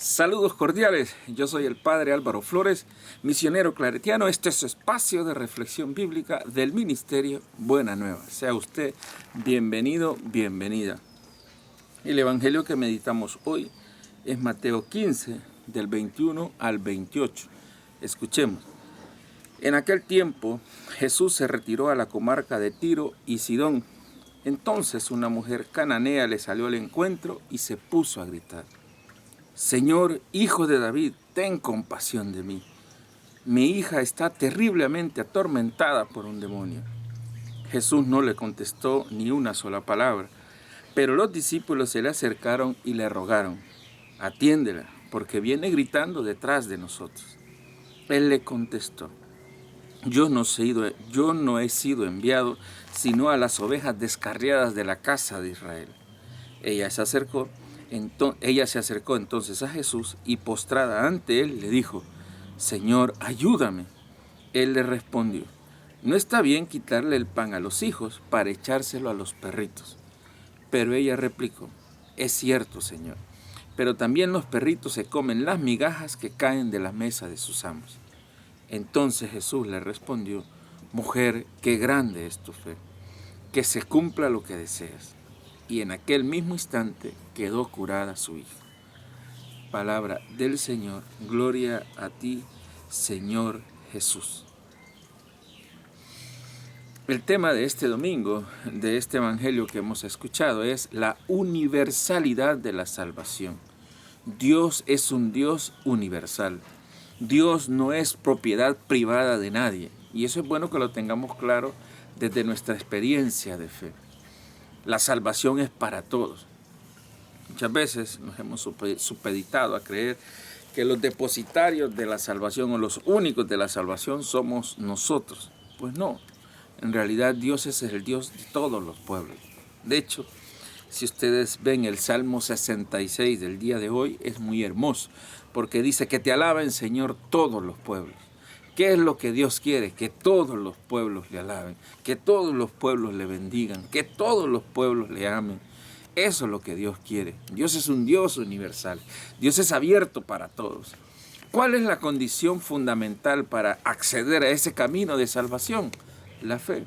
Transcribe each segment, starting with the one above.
Saludos cordiales, yo soy el Padre Álvaro Flores, misionero claretiano. Este es su espacio de reflexión bíblica del Ministerio Buena Nueva. Sea usted bienvenido, bienvenida. El Evangelio que meditamos hoy es Mateo 15, del 21 al 28. Escuchemos. En aquel tiempo Jesús se retiró a la comarca de Tiro y Sidón. Entonces una mujer cananea le salió al encuentro y se puso a gritar: Señor, Hijo de David, ten compasión de mí. Mi hija está terriblemente atormentada por un demonio. Jesús no le contestó ni una sola palabra, pero los discípulos se le acercaron y le rogaron: Atiéndela, porque viene gritando detrás de nosotros. Él le contestó: Yo no he sido enviado sino a las ovejas descarriadas de la casa de Israel. Ella se acercó entonces a Jesús y postrada ante él le dijo: Señor, ayúdame. Él le respondió: No está bien quitarle el pan a los hijos para echárselo a los perritos. Pero ella replicó: Es cierto, Señor, pero también los perritos se comen las migajas que caen de la mesa de sus amos. Entonces Jesús le respondió: Mujer, qué grande es tu fe, que se cumpla lo que deseas. Y en aquel mismo instante quedó curada su hija. Palabra del Señor, gloria a ti, Señor Jesús. El tema de este domingo, de este evangelio que hemos escuchado, es la universalidad de la salvación. Dios es un Dios universal. Dios no es propiedad privada de nadie. Y eso es bueno que lo tengamos claro desde nuestra experiencia de fe. La salvación es para todos. Muchas veces nos hemos supeditado a creer que los depositarios de la salvación o los únicos de la salvación somos nosotros. Pues no, en realidad Dios es el Dios de todos los pueblos. De hecho, si ustedes ven el Salmo 66 del día de hoy, es muy hermoso, porque dice: que te alaben, Señor, todos los pueblos. ¿Qué es lo que Dios quiere? Que todos los pueblos le alaben, que todos los pueblos le bendigan, que todos los pueblos le amen. Eso es lo que Dios quiere. Dios es un Dios universal. Dios es abierto para todos. ¿Cuál es la condición fundamental para acceder a ese camino de salvación? La fe.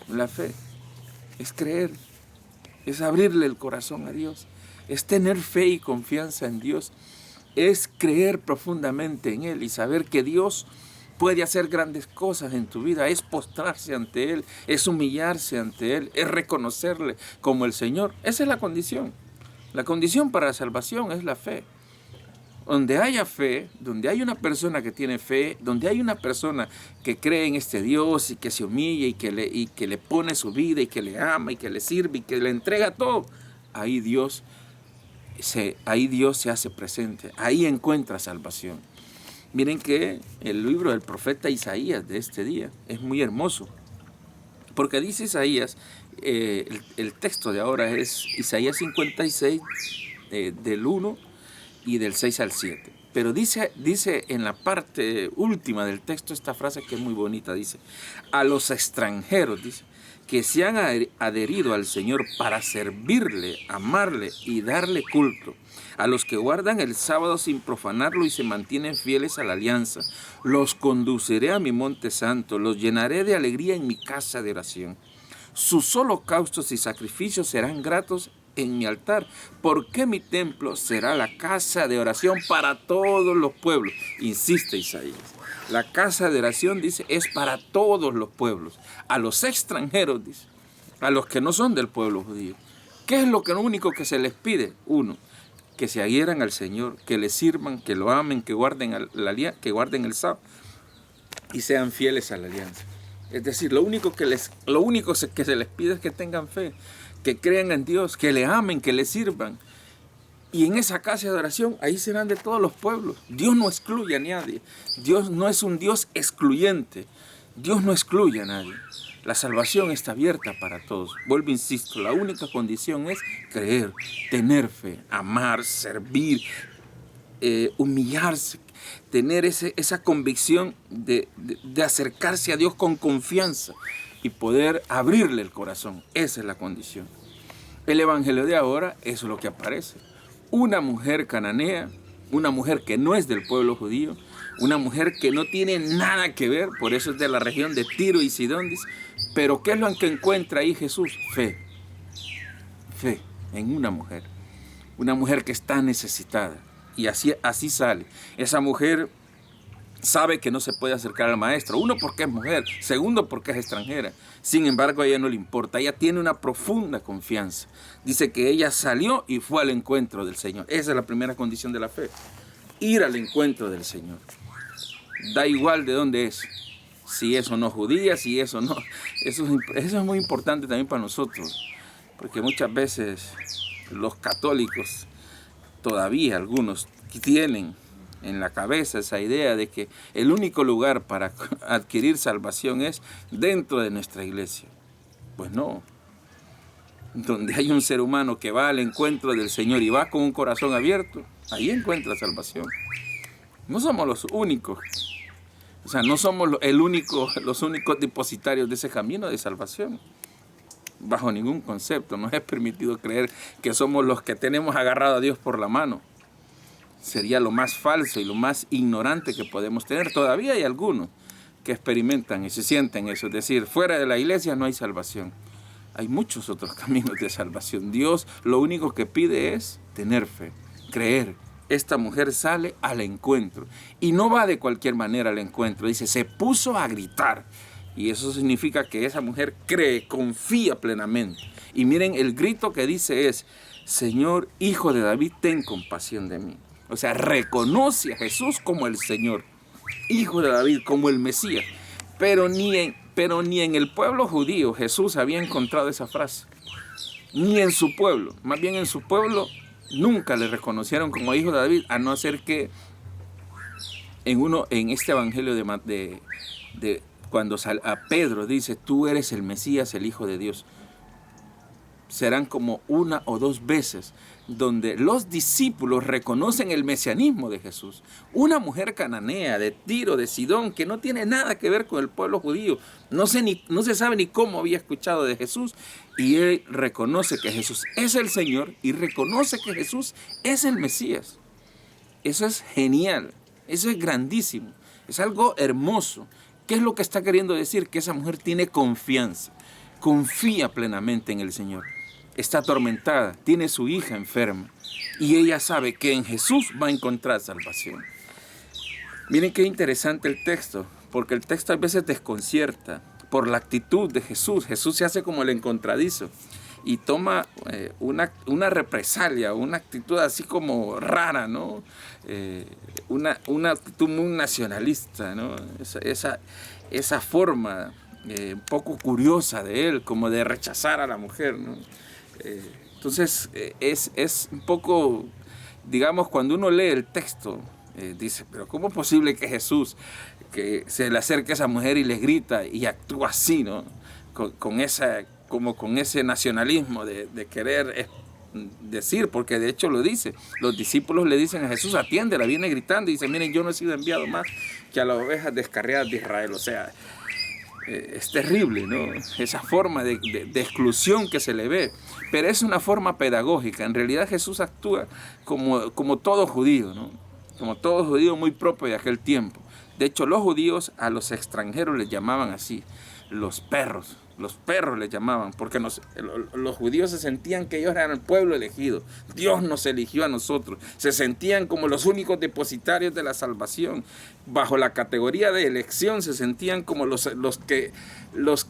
La fe es creer, es abrirle el corazón a Dios, es tener fe y confianza en Dios, es creer profundamente en Él y saber que Dios puede hacer grandes cosas en tu vida. Es postrarse ante Él, es humillarse ante Él, es reconocerle como el Señor. Esa es la condición. La condición para la salvación es la fe. Donde haya fe, donde hay una persona que tiene fe, donde hay una persona que cree en este Dios y que se humilla y que le pone su vida y que le ama y que le sirve y que le entrega todo, ahí Dios se hace presente, ahí encuentra salvación. Miren que el libro del profeta Isaías de este día es muy hermoso, porque dice Isaías, el texto de ahora es Isaías 56, del 1 y del 6 al 7. Pero dice en la parte última del texto esta frase que es muy bonita, dice: a los extranjeros, dice, que se han adherido al Señor para servirle, amarle y darle culto, a los que guardan el sábado sin profanarlo y se mantienen fieles a la alianza, los conduciré a mi monte santo, los llenaré de alegría en mi casa de oración. Sus holocaustos y sacrificios serán gratos en mi altar, porque mi templo será la casa de oración para todos los pueblos. Insiste Isaías. La casa de oración, dice, es para todos los pueblos. A los extranjeros, dice, a los que no son del pueblo judío. ¿Qué es lo único que se les pide? Uno, que se adhieran al Señor, que le sirvan, que lo amen, que guarden el sábado y sean fieles a la alianza. Es decir, lo único que se les pide es que tengan fe, que crean en Dios, que le amen, que le sirvan. Y en esa casa de oración, ahí serán de todos los pueblos. Dios no excluye a nadie. Dios no es un Dios excluyente. Dios no excluye a nadie. La salvación está abierta para todos. Vuelvo, insisto, la única condición es creer, tener fe, amar, servir, humillarse, tener esa convicción de acercarse a Dios con confianza y poder abrirle el corazón. Esa es la condición. El evangelio de ahora es lo que aparece. Una mujer cananea una mujer que no es del pueblo judío, una mujer que no tiene nada que ver, por eso es de la región de Tiro y Sidón, dice. Pero ¿qué es lo que encuentra ahí Jesús? Fe en una mujer que está necesitada. Y así sale. Esa mujer sabe que no se puede acercar al maestro. Uno, porque es mujer. Segundo, porque es extranjera. Sin embargo, a ella no le importa. Ella tiene una profunda confianza. Dice que ella salió y fue al encuentro del Señor. Esa es la primera condición de la fe. Ir al encuentro del Señor. Da igual de dónde es. Si es o no judía, si es o no. Eso es muy importante también para nosotros. Porque muchas veces los católicos, todavía algunos, tienen en la cabeza esa idea de que el único lugar para adquirir salvación es dentro de nuestra iglesia. Pues no. Donde hay un ser humano que va al encuentro del Señor y va con un corazón abierto, ahí encuentra salvación. No somos los únicos. O sea, no somos los únicos depositarios de ese camino de salvación. Bajo ningún concepto. Nos es permitido creer que somos los que tenemos agarrado a Dios por la mano. Sería lo más falso y lo más ignorante que podemos tener. Todavía hay algunos que experimentan y se sienten eso. Es decir, fuera de la iglesia no hay salvación. Hay muchos otros caminos de salvación. Dios lo único que pide es tener fe, creer. Esta mujer sale al encuentro. Y no va de cualquier manera al encuentro. Dice, se puso a gritar. Y eso significa que esa mujer cree, confía plenamente. Y miren, el grito que dice es, Señor, Hijo de David, ten compasión de mí. O sea, reconoce a Jesús como el Señor, Hijo de David, como el Mesías. Pero ni en el pueblo judío Jesús había encontrado esa frase. Ni en su pueblo. Más bien en su pueblo nunca le reconocieron como Hijo de David, a no ser que en este evangelio de cuando a Pedro dice, tú eres el Mesías, el Hijo de Dios. Serán como una o dos veces donde los discípulos reconocen el mesianismo de Jesús. Una mujer cananea de Tiro, de Sidón, que no tiene nada que ver con el pueblo judío. No se sabe ni cómo había escuchado de Jesús. Y él reconoce que Jesús es el Señor y reconoce que Jesús es el Mesías. Eso es genial, eso es grandísimo, es algo hermoso. ¿Qué es lo que está queriendo decir? Que esa mujer tiene confianza, confía plenamente en el Señor. Está atormentada, tiene su hija enferma y ella sabe que en Jesús va a encontrar salvación. Miren qué interesante el texto, porque el texto a veces desconcierta por la actitud de Jesús. Jesús se hace como el encontradizo y toma una represalia, una actitud así como rara, ¿no? Una actitud muy nacionalista, ¿no? Esa forma un poco curiosa de él, como de rechazar a la mujer, ¿no? Entonces es un poco, digamos, cuando uno lee el texto, dice, pero ¿cómo es posible que Jesús, que se le acerque a esa mujer y le grita y actúa así, ¿no? Con ese nacionalismo de querer decir, porque de hecho lo dice. Los discípulos le dicen a Jesús, atiéndela, viene gritando y dice, miren, yo no he sido enviado más que a las ovejas descarriadas de Israel. O sea, es terrible, ¿no? Esa forma de exclusión que se le ve, pero es una forma pedagógica. En realidad Jesús actúa como todo judío, ¿no? Como todo judío muy propio de aquel tiempo. De hecho, los judíos a los extranjeros les llamaban así, los perros les llamaban, porque los judíos se sentían que ellos eran el pueblo elegido. Dios nos eligió a nosotros. Se sentían como los únicos depositarios de la salvación. Bajo la categoría de elección se sentían como los que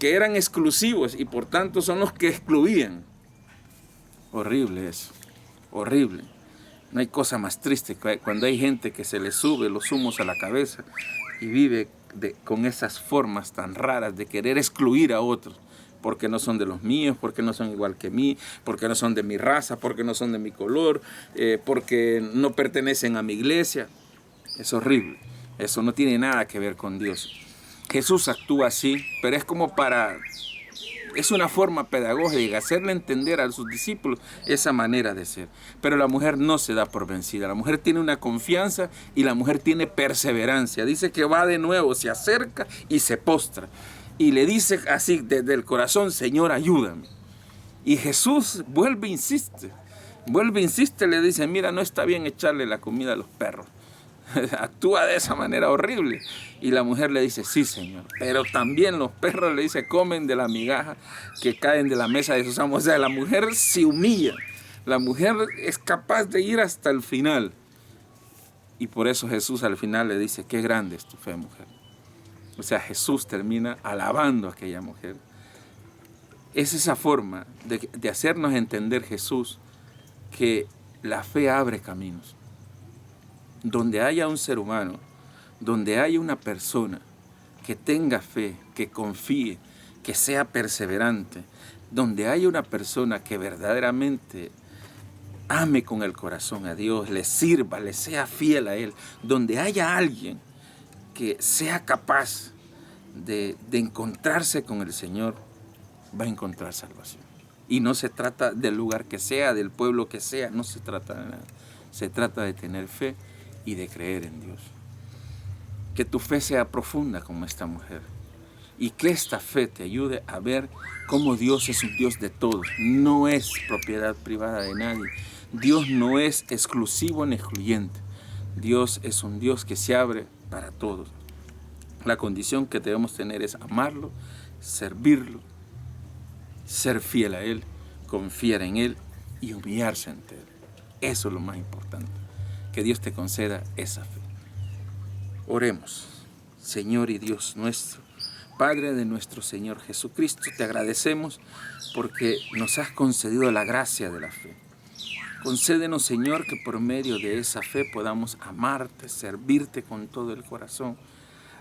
eran exclusivos y por tanto son los que excluían. Horrible eso, horrible. No hay cosa más triste que cuando hay gente que se le sube los humos a la cabeza y vive con esas formas tan raras de querer excluir a otros, porque no son de los míos, porque no son igual que mí, porque no son de mi raza, porque no son de mi color, porque no pertenecen a mi iglesia. Es horrible, eso no tiene nada que ver con Dios. Jesús actúa así, pero es una forma pedagógica, hacerle entender a sus discípulos esa manera de ser. Pero la mujer no se da por vencida, la mujer tiene una confianza y la mujer tiene perseverancia. Dice que va de nuevo, se acerca y se postra. Y le dice así desde el corazón, Señor, ayúdame. Y Jesús vuelve e insiste. Vuelve, insiste, le dice, mira, no está bien echarle la comida a los perros. Actúa de esa manera horrible. Y la mujer le dice, sí, Señor. Pero también los perros, le dice, comen de la migaja que caen de la mesa de sus amos. O sea, la mujer se humilla. La mujer es capaz de ir hasta el final. Y por eso Jesús al final le dice, qué grande es tu fe, mujer. O sea, Jesús termina alabando a aquella mujer. Es esa forma de hacernos entender Jesús que la fe abre caminos. Donde haya un ser humano, donde haya una persona que tenga fe, que confíe, que sea perseverante, donde haya una persona que verdaderamente ame con el corazón a Dios, le sirva, le sea fiel a Él, donde haya alguien que sea capaz de encontrarse con el Señor, va a encontrar salvación. Y no se trata del lugar que sea, del pueblo que sea, no se trata de nada. Se trata de tener fe y de creer en Dios. Que tu fe sea profunda como esta mujer. Y que esta fe te ayude a ver cómo Dios es un Dios de todos. No es propiedad privada de nadie. Dios no es exclusivo ni excluyente. Dios es un Dios que se abre para todos. La condición que debemos tener es amarlo, servirlo, ser fiel a Él, confiar en Él y humillarse ante Él. Eso es lo más importante. Que Dios te conceda esa fe. Oremos. Señor y Dios nuestro, Padre de nuestro Señor Jesucristo, te agradecemos porque nos has concedido la gracia de la fe. Concédenos, Señor, que por medio de esa fe podamos amarte, servirte con todo el corazón.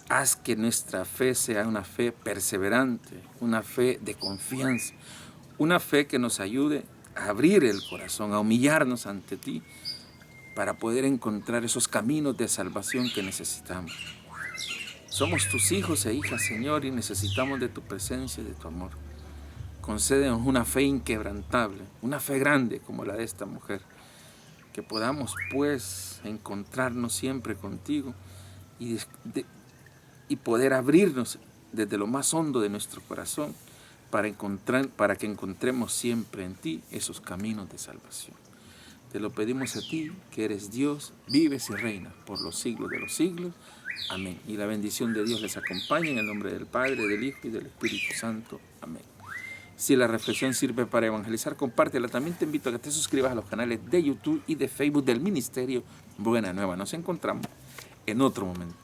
Haz que nuestra fe sea una fe perseverante, una fe de confianza, una fe que nos ayude a abrir el corazón, a humillarnos ante ti, para poder encontrar esos caminos de salvación que necesitamos. Somos tus hijos e hijas, Señor, y necesitamos de tu presencia y de tu amor. Concédenos una fe inquebrantable, una fe grande como la de esta mujer, que podamos pues encontrarnos siempre contigo y poder abrirnos desde lo más hondo de nuestro corazón para que encontremos siempre en ti esos caminos de salvación. Te lo pedimos a ti, que eres Dios, vives y reinas por los siglos de los siglos. Amén. Y la bendición de Dios les acompañe en el nombre del Padre, del Hijo y del Espíritu Santo. Amén. Si la reflexión sirve para evangelizar, compártela. También te invito a que te suscribas a los canales de YouTube y de Facebook del Ministerio Buena Nueva. Nos encontramos en otro momento.